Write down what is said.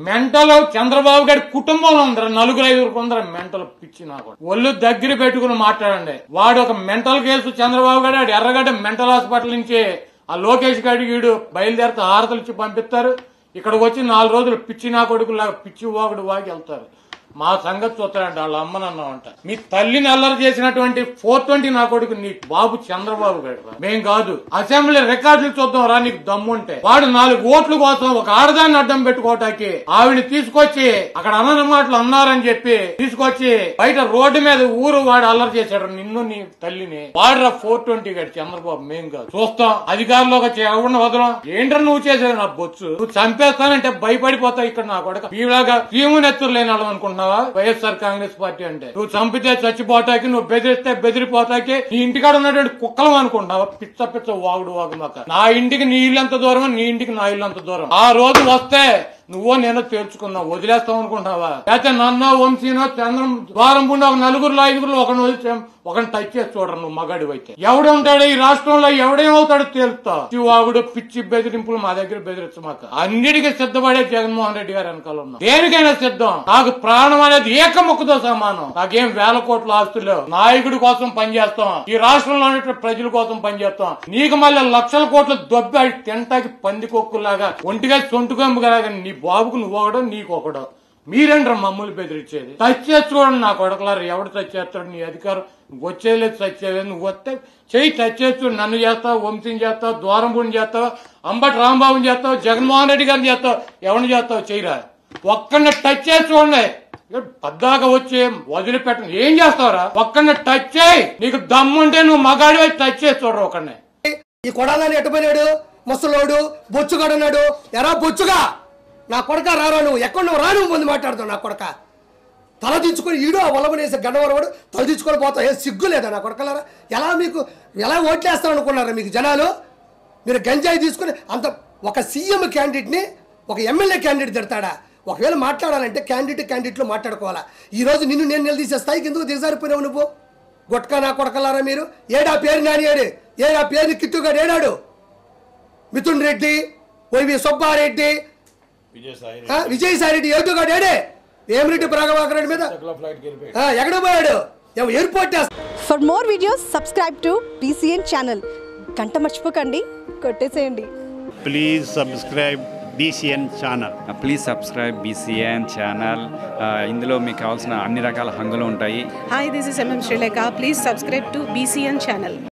Mental Chandrababu గారి కుటుంబంలో ఉందరు 4-5 కొందరు మెంటల్ పిచ్చి నాకు ఒళ్ళు దగ్గర పెట్టుకుని మాట్లాడండి. వాడు ఒక మెంటల్ కేసు చంద్రబాబు గారు ఎర్రగడ్డ మెంటల్ హాస్పిటల్ నుంచి ఆ లోకేష్ గారి వీడు బయలుదేరితే హారతలు ఇచ్చి పంపిస్తారు. ఇక్కడికి వచ్చి 4 రోజులు పిచ్చి నా కొడుకులాగా పిచ్చి వాగుడు వాగి వెళ్తారు. మా సంగతి చూస్తాడంట వాళ్ళ అమ్మనన్నామంట. మీ తల్లిని అల్లరి చేసినటువంటి 420 నా కొడుకు నీ బాబు చంద్రబాబు గారు మేం కాదు. అసెంబ్లీ రికార్డులు చూద్దాం రా నీకు దమ్ముంటే. వాడు 4 ఓట్ల కోసం ఒక ఆడదాన్ని అడ్డం పెట్టుకోవటానికి ఆవిడ తీసుకొచ్చి అక్కడ అనని మాటలు అన్నారని చెప్పి తీసుకొచ్చి బయట రోడ్డు మీద ఊరు వాడు అల్లరి చేశాడు నిన్ను నీ తల్లిని. వాడురా 420 గారు చంద్రబాబు మేం కాదు. చూస్తాం అధికారంలోకి వచ్చి ఎవరిని వదలం. ఏంటో నువ్వు చేసేది నా బొచ్చు. నువ్వు చంపేస్తానంటే భయపడిపోతావు. ఇక్కడ నా కొడుకు ఈలాగా భీమునెత్తులు లేని వాళ్ళం అనుకుంటున్నావు వైఎస్ఆర్ కాంగ్రెస్ పార్టీ అంటే. నువ్వు చంపితే చచ్చిపోతాకి, నువ్వు బెదిరిస్తే బెదిరిపోతాకి, నీ ఇంటికాడ ఉన్నటువంటి కుక్కలం అనుకుంటున్నావా? పిచ్చ పిచ్చ వాగుడు వాగుమాక. నా ఇంటికి నీ ఇల్లు ఎంత దూరం, నీ ఇంటికి నా ఇల్లు అంత దూరం. ఆ రోజు వస్తే నువ్వో నేను తేల్చుకున్నావు. వదిలేస్తావు అనుకుంటున్నావా? లేకపోతే నన్నో వంశీనో చంద్రం ద్వారం పుండి ఒక 4-5 ఒకరిని వదిలి ఒకరిని టచ్ చేసి చూడరు. నువ్వు మగాడి అయితే ఎవడు ఉంటాడు ఈ రాష్ట్రంలో? ఎవడేమవుతాడు తేలుతావు. వాగుడు పిచ్చి బెదిరింపులు మా దగ్గర బెదిరించమాక. అన్నిటికీ సిద్ధపడే జగన్మోహన్ రెడ్డి గారు వెనకాల ఉన్నాం. దేనికైనా సిద్ధం. నాకు ప్రాణం అనేది ఏకముక్కుతో సమానం. నాకేం 1000 కోట్ల ఆస్తులు. నాయకుడి కోసం పనిచేస్తాం. ఈ రాష్ట్రంలో ప్రజల కోసం పనిచేస్తాం. నీకు మళ్ళీ 1,00,000 కోట్ల దొబ్బి తింటాకి పందికొక్కులాగా ఒంటిగా సొంటుకొమ్మలాగా నీ బాబుకు నువ్వొకడో నీకొకడో. మీరేంట్రా మమ్మల్ని బెదిరించేది? టచ్ చేసి చూడండి నా కొడకలారు. ఎవడు టచ్ చేస్తాడు? నీ అధికారం వచ్చేలేదు. టచ్ చేయలేదు. నువ్వు వస్తే చెయ్యి టచ్ చేస్తూ నన్ను చేస్తావు, వంశీని చేస్తావు, ద్వారంపూడిని చేస్తావు, అంబటి రాంబాబుని చేస్తావు, జగన్మోహన్ రెడ్డి గారిని చేస్తావు, ఎవరిని చేస్తావు చెయ్యిరా. ఒక్కడిని టచ్ చేసి చూడండి. పద్దాక వచ్చి వదిలిపెట్టండి. ఏం చేస్తావురా? ఒక్కడిని టచ్ చేయి. నీకు దమ్ముంటే నువ్వు మగాడి వచ్చి టచ్ చేసి చూడరు ఒకడిని. ఈ కొడాలని ఎట్టుపోయినాడు ముసలోడు బొచ్చుగాడన్నాడు. ఎరా బొచ్చుగా నా కొడక రారా, నువ్వు ఎక్కడ నువ్వు రా, నువ్వు ముందు మాట్లాడుతావు. నా కొడక తల దించుకొని ఈడు ఆ వల్లమనేసి గడ్డవరవాడు తల దించుకొని పోతావు. ఏ సిగ్గు లేదా నా కొడకలారా? ఎలా ఓట్లేస్తావు అనుకున్నారా మీకు జనాలు? మీరు గంజాయి తీసుకుని అంత ఒక సీఎం క్యాండిడేట్ని ఒక ఎమ్మెల్యే క్యాండిడేట్ తిడతాడా? ఒకవేళ మాట్లాడాలంటే క్యాండిడేట్లు మాట్లాడుకోవాలా. ఈరోజు నిన్ను నేను నిలదీసే స్థాయికి ఎందుకు దిగజారిపోయినావు నువ్వు? గొట్కా నా కొడకలారా మీరు. ఏడా పేరు నానియాడు, ఏడా పేరుని కిట్టుగాడు ఏడాడు, మిథున్ రెడ్డి, వైవి సుబ్బారెడ్డి, విజయసాయి రెడ్డి ఏటుగాడు ఏడే, వేమిరెడ్డి ప్రభాకర్ రెడ్డి మీద ఎక్కడ పోయాడు? Airport. For more videos subscribe to BCN channel. గంట మర్చిపోకండి, కొట్టేసేయండి. Please subscribe BCN channel. Please subscribe BCN channel. ఇందులో మీకు కావాల్సిన అన్ని రకాల హంగులు ఉంటాయి. Hi, this is MM Srilekha. Please subscribe to BCN channel.